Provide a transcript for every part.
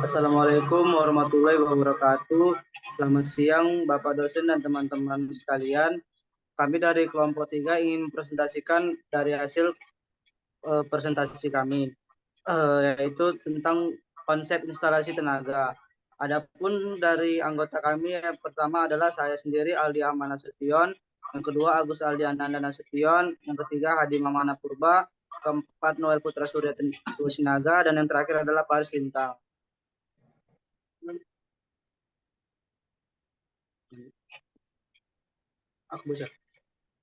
Assalamualaikum warahmatullahi wabarakatuh. Selamat siang Bapak dosen dan teman-teman sekalian. Kami dari kelompok 3 ingin presentasikan dari hasil presentasi kami, yaitu tentang konsep instalasi tenaga. Adapun dari anggota kami yang pertama adalah saya sendiri Aldi Ahmad Nasution, yang kedua Agus Aldi Ananda Nasution, yang ketiga Hadi Mamana Purba, keempat Noel Putra Surya Sinaga, dan yang terakhir adalah Paris Lintang. Aku bisa.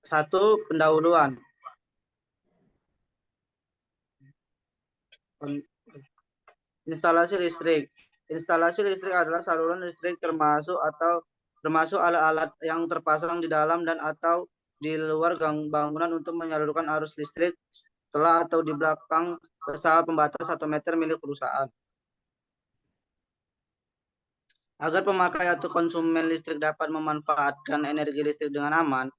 Satu, pendahuluan. Instalasi listrik. Instalasi listrik adalah saluran listrik termasuk alat-alat yang terpasang di dalam dan atau di luar bangunan untuk menyalurkan arus listrik setelah atau di belakang bersama pembatas 1 meter milik perusahaan. Agar pemakai atau konsumen listrik dapat memanfaatkan energi listrik dengan aman,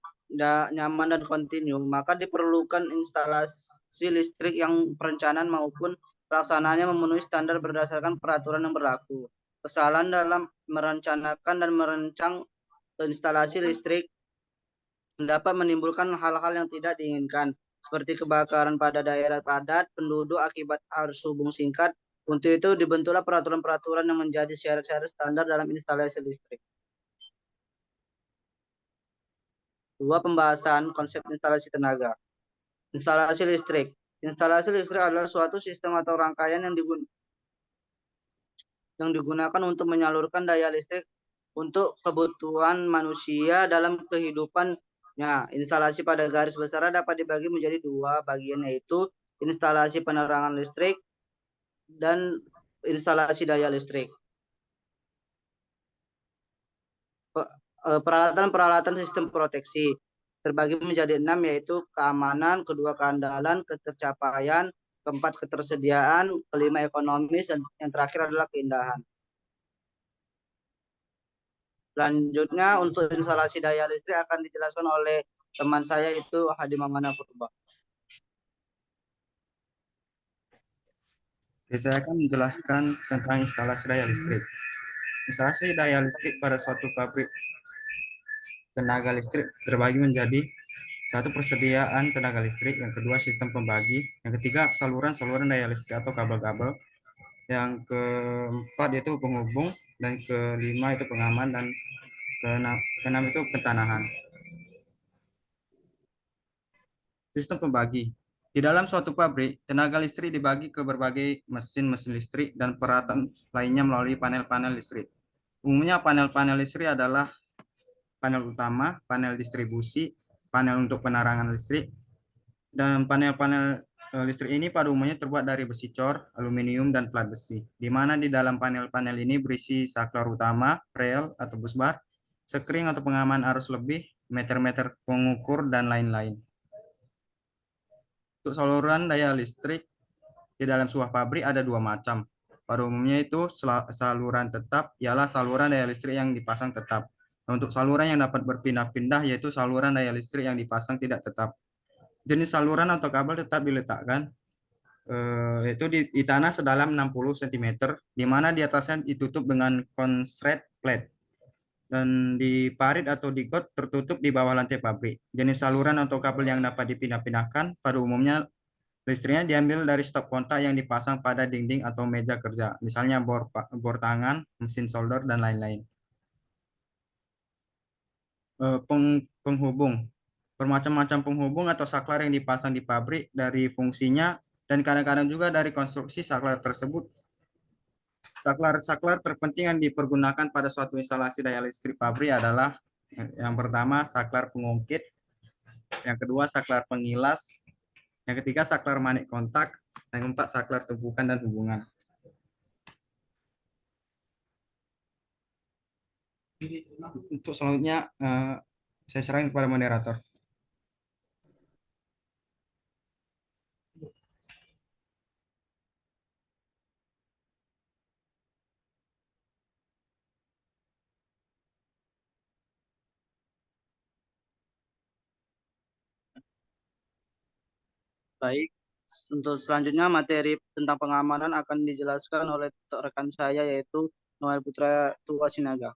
nyaman dan kontinu, maka diperlukan instalasi listrik yang perencanaan maupun pelaksanaannya memenuhi standar berdasarkan peraturan yang berlaku. Kesalahan dalam merencanakan dan merancang instalasi listrik dapat menimbulkan hal-hal yang tidak diinginkan, seperti kebakaran pada daerah padat penduduk akibat arus hubung singkat. Untuk itu dibentuklah peraturan-peraturan yang menjadi syarat-syarat standar dalam instalasi listrik. Dua, pembahasan konsep instalasi tenaga. Instalasi listrik. Instalasi listrik adalah suatu sistem atau rangkaian yang digunakan untuk menyalurkan daya listrik untuk kebutuhan manusia dalam kehidupannya. Instalasi pada garis besar dapat dibagi menjadi dua bagian, yaitu instalasi penerangan listrik dan instalasi daya listrik. Peralatan-peralatan sistem proteksi terbagi menjadi 6, yaitu keamanan, kedua keandalan, ketercapaian, keempat ketersediaan, kelima ekonomis, dan yang terakhir adalah keindahan. Selanjutnya untuk instalasi daya listrik akan dijelaskan oleh teman saya, itu Hadi Mamana Purba. Saya akan menjelaskan tentang instalasi daya listrik. Instalasi daya listrik pada suatu pabrik tenaga listrik terbagi menjadi satu, persediaan tenaga listrik, yang kedua sistem pembagi, yang ketiga saluran daya listrik atau kabel-kabel, yang keempat yaitu penghubung, dan kelima itu pengaman, dan keenam itu pentanahan. Sistem pembagi. Di dalam suatu pabrik, tenaga listrik dibagi ke berbagai mesin-mesin listrik dan peralatan lainnya melalui panel-panel listrik. Umumnya panel-panel listrik adalah panel utama, panel distribusi, panel untuk penerangan listrik, dan panel-panel listrik ini pada umumnya terbuat dari besi cor, aluminium, dan plat besi, di mana di dalam panel-panel ini berisi saklar utama, rel atau busbar, sekring atau pengaman arus lebih, meter-meter pengukur, dan lain-lain. Untuk saluran daya listrik di dalam sebuah pabrik ada dua macam. Pada umumnya itu saluran tetap ialah saluran daya listrik yang dipasang tetap. Untuk saluran yang dapat berpindah-pindah yaitu saluran daya listrik yang dipasang tidak tetap. Jenis saluran atau kabel tetap diletakkan yaitu di tanah sedalam 60 cm, di mana di atasnya ditutup dengan konslet plate dan di parit atau di got tertutup di bawah lantai pabrik. Jenis saluran atau kabel yang dapat dipindah-pindahkan pada umumnya listriknya diambil dari stop kontak yang dipasang pada dinding atau meja kerja, misalnya bor tangan, mesin solder, dan lain-lain. Penghubung. Bermacam-macam penghubung atau saklar yang dipasang di pabrik dari fungsinya dan kadang-kadang juga dari konstruksi saklar tersebut. Saklar-saklar terpenting yang dipergunakan pada suatu instalasi daya listrik pabrik adalah yang pertama saklar pengungkit, yang kedua saklar pengilas, yang ketiga saklar manik kontak, yang keempat saklar tumpukan dan hubungan. Untuk selanjutnya saya serahkan kepada moderator. Baik, Untuk selanjutnya materi tentang pengamanan akan dijelaskan oleh rekan saya yaitu Noel Putra Tua Sinaga.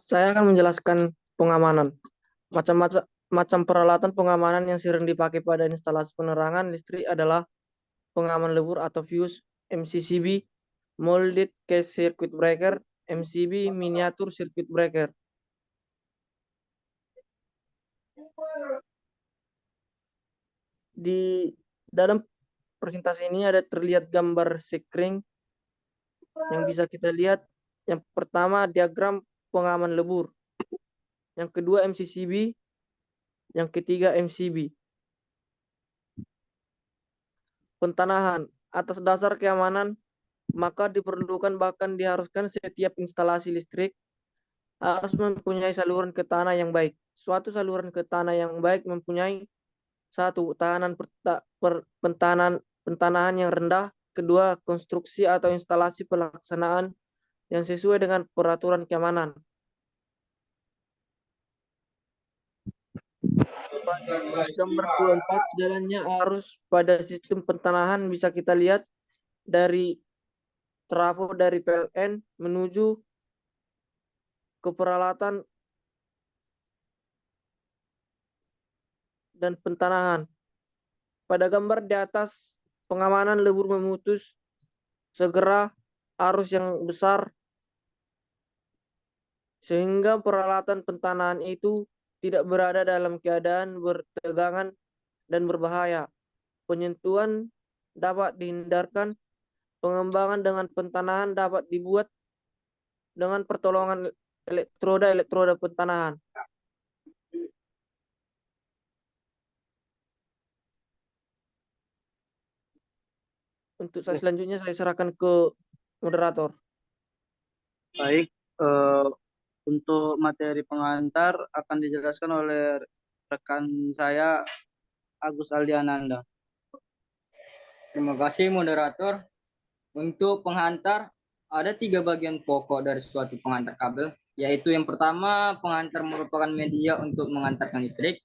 Saya akan menjelaskan pengamanan. Macam peralatan pengamanan yang sering dipakai pada instalasi penerangan listrik adalah pengaman lebur atau fuse, MCCB, molded case circuit breaker, MCB, miniatur circuit breaker. Di dalam presentasi ini ada terlihat gambar sekring yang bisa kita lihat. Yang pertama diagram pengaman lebur, yang kedua MCCB, yang ketiga MCB. Pentanahan atas dasar keamanan, maka diperlukan bahkan diharuskan setiap instalasi listrik harus mempunyai saluran ke tanah yang baik. Suatu saluran ke tanah yang baik mempunyai satu, pentanahan yang rendah, kedua, konstruksi atau instalasi pelaksanaan yang sesuai dengan peraturan keamanan. Pada gambar 24, jalannya arus pada sistem pentanahan bisa kita lihat dari trafo dari PLN menuju ke peralatan dan pentanahan. Pada gambar di atas, pengamanan lebur memutus segera arus yang besar sehingga peralatan pentanahan itu tidak berada dalam keadaan bertegangan dan berbahaya. Penyentuhan dapat dihindarkan. Pengembangan dengan pentanahan dapat dibuat dengan pertolongan elektroda pentanahan. Untuk selanjutnya saya serahkan ke moderator. Baik, untuk materi pengantar akan dijelaskan oleh rekan saya Agus Aldiananda. Terima kasih moderator. Untuk penghantar, ada 3 bagian pokok dari suatu penghantar kabel, yaitu yang pertama, penghantar merupakan media untuk mengantarkan listrik.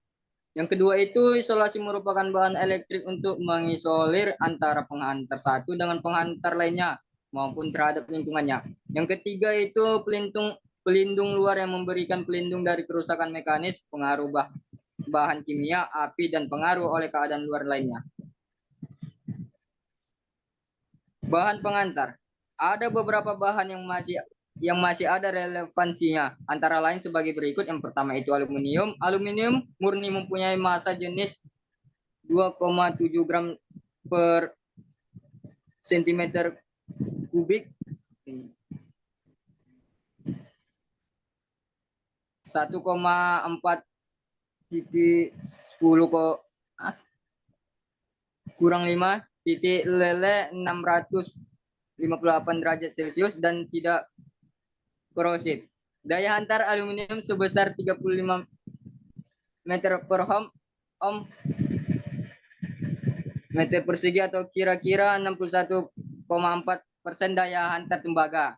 Yang kedua itu isolasi merupakan bahan elektrik untuk mengisolir antara penghantar satu dengan penghantar lainnya maupun terhadap lingkungannya. Yang ketiga itu pelindung luar yang memberikan pelindung dari kerusakan mekanis, pengaruh bahan kimia, api, dan pengaruh oleh keadaan luar lainnya. Bahan pengantar. Ada beberapa bahan yang masih ada relevansinya, antara lain sebagai berikut. Yang pertama itu aluminium. Aluminium murni mempunyai massa jenis 2,7 gram per cm kubik. 1,4 titik 10 kurang 5 titik lele 658 derajat Celcius dan tidak korosif. Daya hantar aluminium sebesar 35 meter per ohm meter persegi atau kira-kira 61,4% daya hantar tembaga.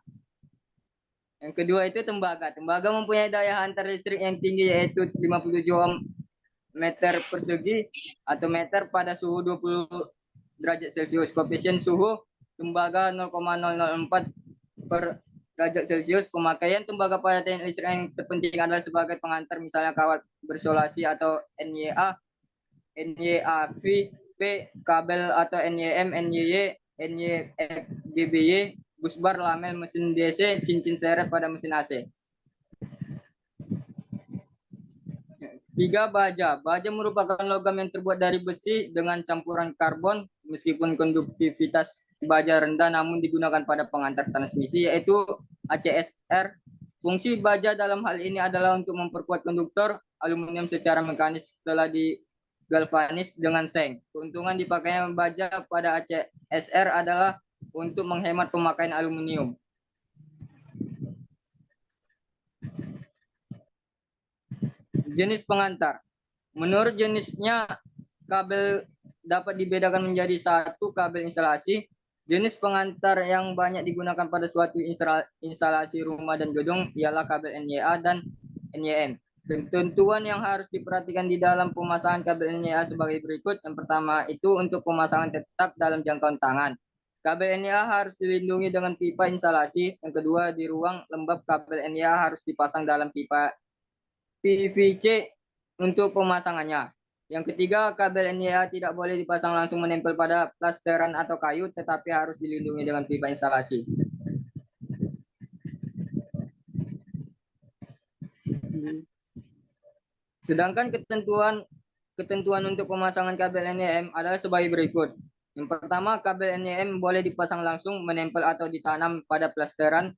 Yang kedua itu tembaga. Tembaga mempunyai daya hantar listrik yang tinggi yaitu 57 ohm meter persegi atau meter pada suhu 20 derajat Celcius. Koefisien suhu tembaga 0,004 per derajat Celcius. Pemakaian tembaga pada teknik listrik yang terpenting adalah sebagai pengantar, misalnya kawat berisolasi atau NYA, NYAV, kabel atau NYM, NYY, NYFGBY, busbar, lamel mesin DC, cincin seret pada mesin AC. 3. Baja. Baja merupakan logam yang terbuat dari besi dengan campuran karbon. Meskipun konduktivitas baja rendah namun digunakan pada pengantar transmisi yaitu ACSR. Fungsi baja dalam hal ini adalah untuk memperkuat konduktor aluminium secara mekanis setelah digalvanis dengan seng. Keuntungan dipakainya baja pada ACSR adalah untuk menghemat pemakaian aluminium. Jenis pengantar. Menurut jenisnya, kabel dapat dibedakan menjadi satu, kabel instalasi. Jenis pengantar yang banyak digunakan pada suatu instalasi rumah dan gedung ialah kabel NYA dan NYM. Ketentuan yang harus diperhatikan di dalam pemasangan kabel NIA sebagai berikut. Yang pertama itu untuk pemasangan tetap dalam jangkauan tangan. Kabel NIA harus dilindungi dengan pipa instalasi. Yang kedua, di ruang lembab kabel NIA harus dipasang dalam pipa PVC untuk pemasangannya. Yang ketiga, kabel NIA tidak boleh dipasang langsung menempel pada plasteran atau kayu, tetapi harus dilindungi dengan pipa instalasi. Sedangkan ketentuan untuk pemasangan kabel NEM adalah sebagai berikut. Yang pertama, kabel NEM boleh dipasang langsung, menempel atau ditanam pada plasteran,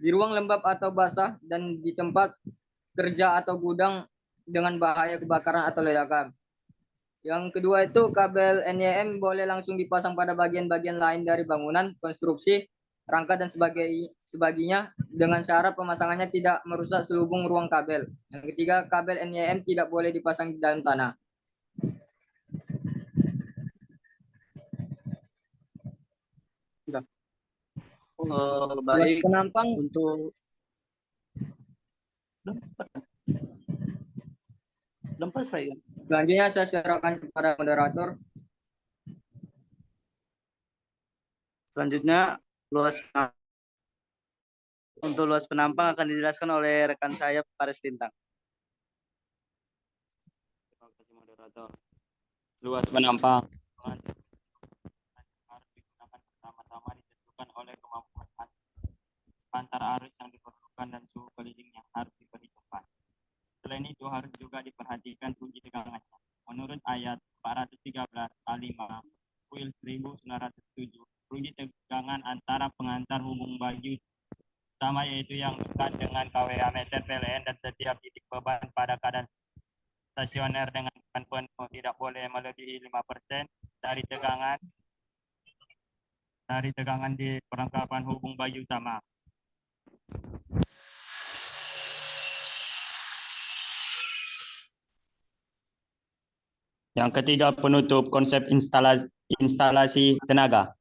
di ruang lembab atau basah, dan di tempat kerja atau gudang dengan bahaya kebakaran atau ledakan. Yang kedua itu kabel NEM boleh langsung dipasang pada bagian-bagian lain dari bangunan, konstruksi, rangka dan sebagainya dengan syarat pemasangannya tidak merusak selubung ruang kabel. Yang ketiga, kabel NEM tidak boleh dipasang di dalam tanah. Baik, Penampang untuk saya. selanjutnya saya serahkan kepada moderator. Selanjutnya untuk luas penampang akan dijelaskan oleh rekan saya Paris Lintang. Terima kasih moderator. Luas penampang harus digunakan pertama-tama ditentukan oleh kemampuan antar arus yang diperlukan dan suhu keliling yang harus diperhitungkan. Selain itu harus juga diperhatikan uji tegangannya. Menurut ayat 413 A5 UIL 1907, uji tegangan antara pengantar hubung baju utama yaitu yang dekat dengan KWA meter PLN dan setiap titik beban pada keadaan stasioner dengan beban penuh tidak boleh melebihi 5% dari tegangan di perlengkapan hubung baju utama. Yang ketiga, penutup konsep instalasi tenaga.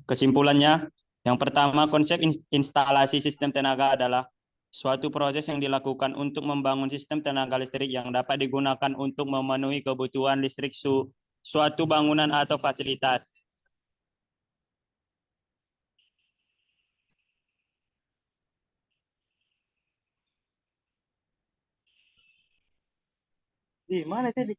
Kesimpulannya, yang pertama, konsep instalasi sistem tenaga adalah suatu proses yang dilakukan untuk membangun sistem tenaga listrik yang dapat digunakan untuk memenuhi kebutuhan listrik suatu bangunan atau fasilitas. Di mana tadi?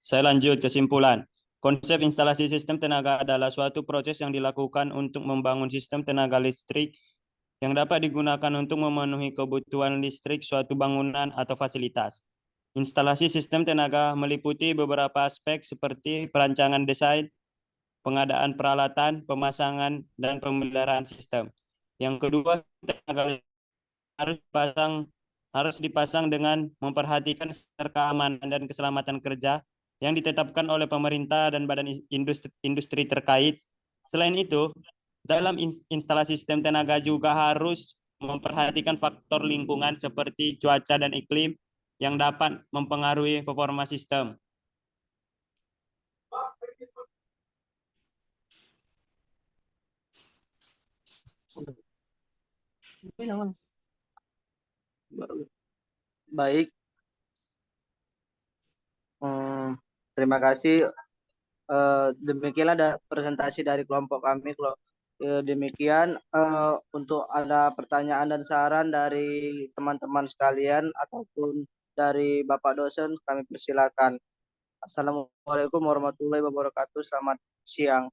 Saya lanjut kesimpulan. Konsep instalasi sistem tenaga adalah suatu proses yang dilakukan untuk membangun sistem tenaga listrik yang dapat digunakan untuk memenuhi kebutuhan listrik suatu bangunan atau fasilitas. Instalasi sistem tenaga meliputi beberapa aspek seperti perancangan desain, pengadaan peralatan, pemasangan, dan pemeliharaan sistem. Yang kedua, tenaga harus dipasang dengan memperhatikan standar keamanan dan keselamatan kerja yang ditetapkan oleh pemerintah dan badan industri terkait. Selain itu, dalam instalasi sistem tenaga juga harus memperhatikan faktor lingkungan seperti cuaca dan iklim yang dapat mempengaruhi performa sistem. Baik. Terima kasih. Demikianlah ada presentasi dari kelompok kami. Demikian untuk ada pertanyaan dan saran dari teman-teman sekalian ataupun dari Bapak dosen kami persilakan. Assalamualaikum warahmatullahi wabarakatuh. Selamat siang.